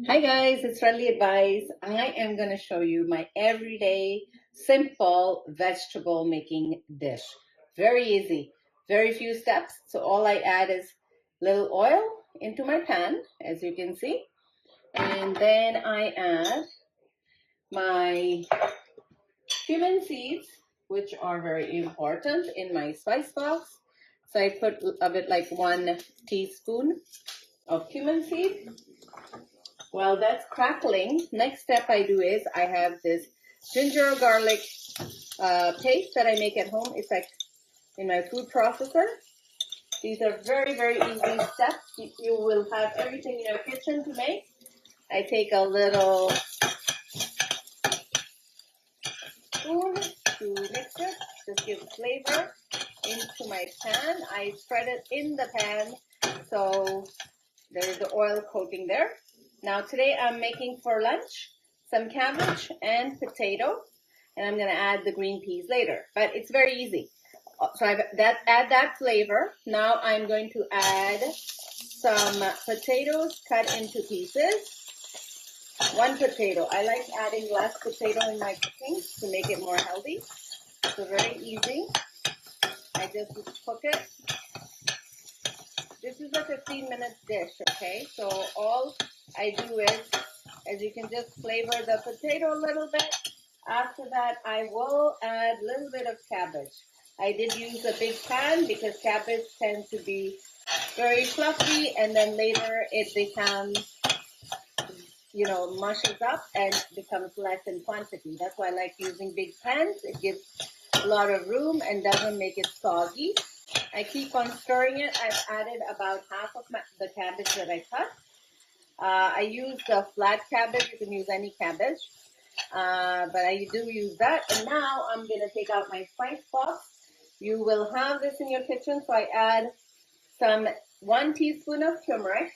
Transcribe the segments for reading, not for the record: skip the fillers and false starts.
Hi guys, it's Friendly Advice. I am going to show you my everyday simple vegetable making dish. Very easy, very few steps. So all I add is little oil into my pan, as you can see. And then I add my cumin seeds, which are very important in my spice box. So I put a bit like 1 teaspoon of cumin seed. While that's crackling, next step I do is I have this ginger garlic paste that I make at home. It's like in my food processor. These are very, very easy steps. You will have everything in your kitchen to make. I take a little spoon to mix it, just give flavor into my pan. I spread it in the pan so there's the oil coating there. Now today I'm making for lunch some cabbage and potato, and I'm going to add the green peas later, but it's very easy. So add that flavor. Now I'm going to add some potatoes cut into pieces. 1 potato. I like adding less potato in my cooking to make it more healthy. So very easy. I just cook it. This is a 15-minute dish, okay? So all I do is, as you can just flavor the potato a little bit. After that, I will add a little bit of cabbage. I did use a big pan because cabbage tends to be very fluffy, and then later it becomes, mushes up and becomes less in quantity. That's why I like using big pans. It gives a lot of room and doesn't make it soggy. I keep on stirring it. I've added about half of the cabbage that I cut. I use the flat cabbage. You can use any cabbage, but I do use that. And now I'm going to take out my spice box. You will have this in your kitchen, so I add some 1 teaspoon of turmeric,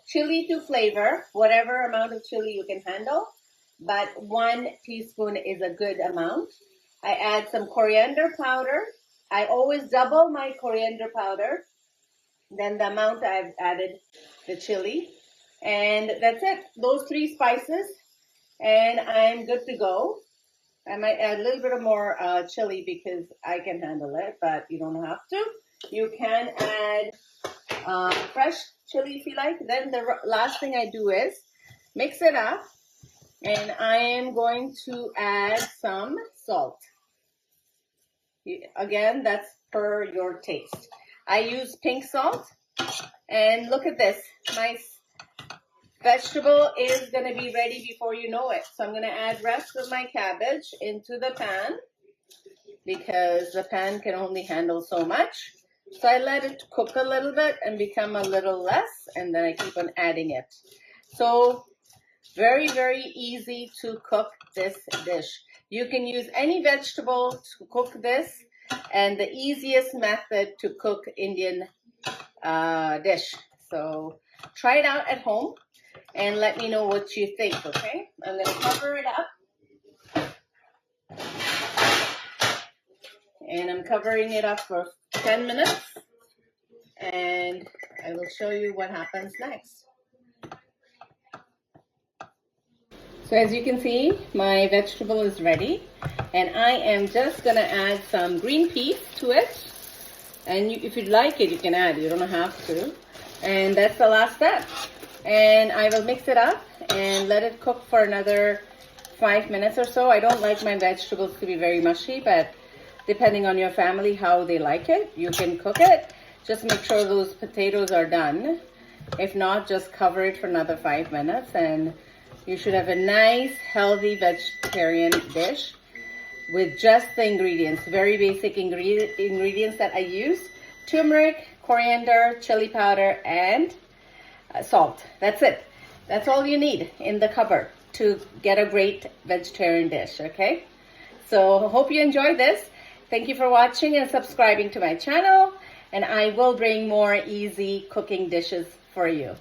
chili to flavor, whatever amount of chili you can handle, but 1 teaspoon is a good amount. I add some coriander powder. I always double my coriander powder, then the amount I've added the chili. And that's it, those 3 spices, and I'm good to go. I might add a little bit of more chili because I can handle it, but you don't have to. You can add fresh chili if you like. Then the last thing I do is mix it up, and I am going to add some salt. Again, that's per your taste. I use pink salt, and look at this. My vegetable is going to be ready before you know it. So I'm going to add rest of my cabbage into the pan because the pan can only handle so much. So I let it cook a little bit and become a little less, and then I keep on adding it. So very, very easy to cook this dish. You can use any vegetable to cook this, and the easiest method to cook Indian dish. So try it out at home and let me know what you think, okay? I'm going to cover it up. And I'm covering it up for 10 minutes. And I will show you what happens next. So as you can see, my vegetable is ready. And I am just going to add some green peas to it. And if you'd like it, you can add. You don't have to. And that's the last step. And I will mix it up and let it cook for another 5 minutes or so. I don't like my vegetables to be very mushy, but depending on your family, how they like it, you can cook it. Just make sure those potatoes are done. If not, just cover it for another 5 minutes, and you should have a nice, healthy vegetarian dish with just the ingredients, very basic ingredients that I use: turmeric, coriander, chili powder, and salt. That's it. That's all you need in the cupboard to get a great vegetarian dish, okay? So hope you enjoyed this. Thank you for watching and subscribing to my channel, and I will bring more easy cooking dishes for you.